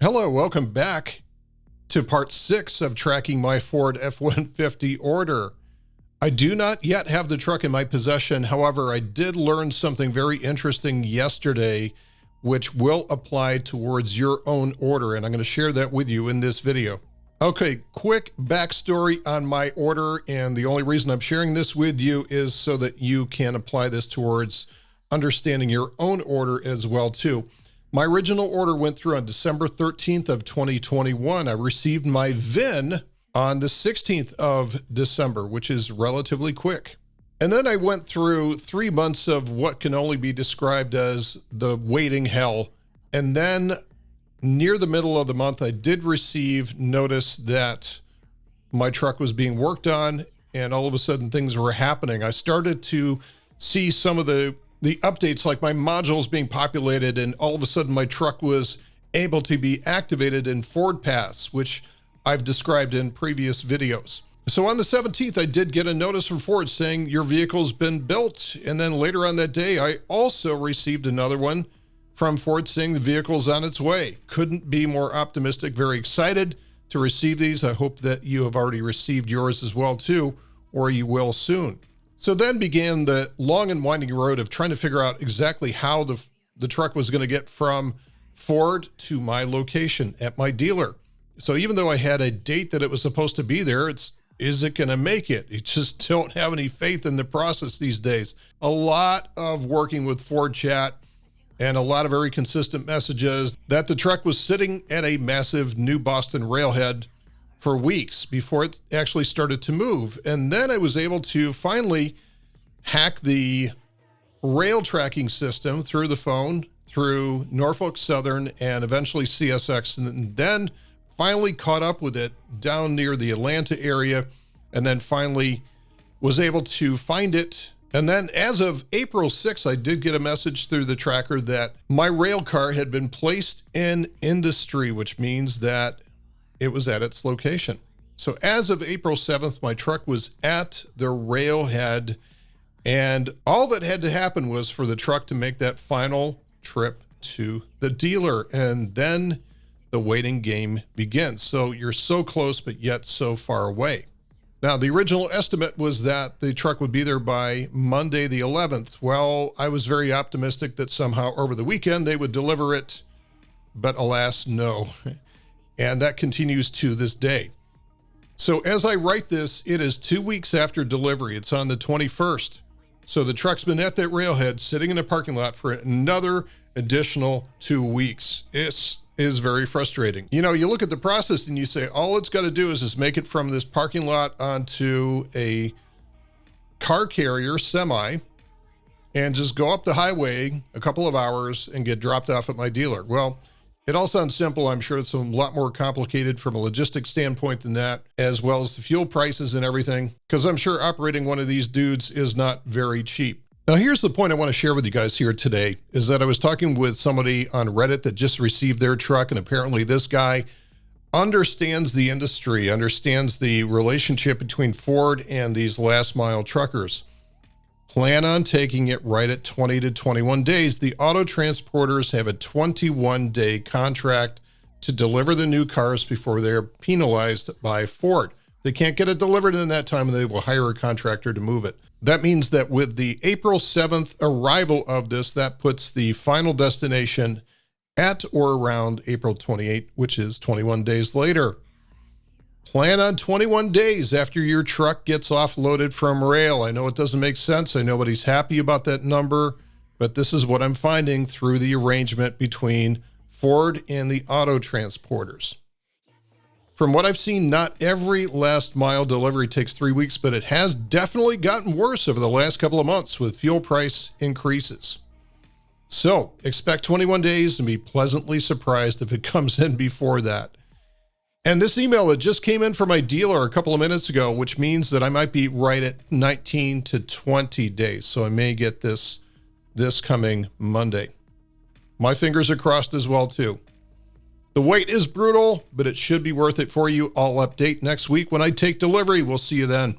Hello, welcome back to part 6 of tracking my Ford F-150 order. I do not yet have the truck in my possession. However, I did learn something very interesting yesterday, which will apply towards your own order, and I'm going to share that with you in this video. Okay, quick backstory on my order, and the only reason I'm sharing this with you is so that you can apply this towards understanding your own order as well too. My original order went through on December 13th of 2021. I received my VIN on the 16th of December, which is relatively quick. And then I went through 3 months of what can only be described as the waiting hell. And then near the middle of the month, I did receive notice that my truck was being worked on, and all of a sudden things were happening. I started to see some of the updates, like my modules being populated, and all of a sudden my truck was able to be activated in Ford Pass, which I've described in previous videos. So on the 17th, I did get a notice from Ford saying your vehicle's been built. And then later on that day, I also received another one from Ford saying the vehicle's on its way. Couldn't be more optimistic, very excited to receive these. I hope that you have already received yours as well too, or you will soon. So then began the long and winding road of trying to figure out exactly how the truck was going to get from Ford to my location at my dealer. So even though I had a date that it was supposed to be there, is it going to make it? You just don't have any faith in the process these days. A lot of working with Ford chat and a lot of very consistent messages that the truck was sitting at a massive New Boston railhead for weeks before it actually started to move. And then I was able to finally hack the rail tracking system through the phone, through Norfolk Southern, and eventually CSX, and then finally caught up with it down near the Atlanta area, and then finally was able to find it. And then as of April 6th, I did get a message through the tracker that my rail car had been placed in industry, which means that it was at its location. So as of April 7th, my truck was at the railhead, and all that had to happen was for the truck to make that final trip to the dealer, and then the waiting game begins. So you're so close, but yet so far away. Now, the original estimate was that the truck would be there by Monday the 11th. Well, I was very optimistic that somehow over the weekend they would deliver it, but alas, no. And that continues to this day. So as I write this, it is 2 weeks after delivery. It's on the 21st. So the truck's been at that railhead sitting in a parking lot for another additional 2 weeks. It is very frustrating. You know, you look at the process and you say, all it's got to do is just make it from this parking lot onto a car carrier semi and just go up the highway a couple of hours and get dropped off at my dealer. Well, it all sounds simple. I'm sure it's a lot more complicated from a logistics standpoint than that, as well as the fuel prices and everything, because I'm sure operating one of these dudes is not very cheap. Now, here's the point I want to share with you guys here today, is that I was talking with somebody on Reddit that just received their truck, and apparently this guy understands the industry, understands the relationship between Ford and these last mile truckers. Plan on taking it right at 20 to 21 days. The auto transporters have a 21-day contract to deliver the new cars before they're penalized by Ford. They can't get it delivered in that time, and they will hire a contractor to move it. That means that with the April 7th arrival of this, that puts the final destination at or around April 28th, which is 21 days later. Plan on 21 days after your truck gets offloaded from rail. I know it doesn't make sense. I know nobody's happy about that number, but this is what I'm finding through the arrangement between Ford and the auto transporters. From what I've seen, not every last mile delivery takes 3 weeks, but it has definitely gotten worse over the last couple of months with fuel price increases. So expect 21 days and be pleasantly surprised if it comes in before that. And this email that just came in from my dealer a couple of minutes ago, which means that I might be right at 19 to 20 days. So I may get this coming Monday. My fingers are crossed as well too. The wait is brutal, but it should be worth it for you. I'll update next week when I take delivery. We'll see you then.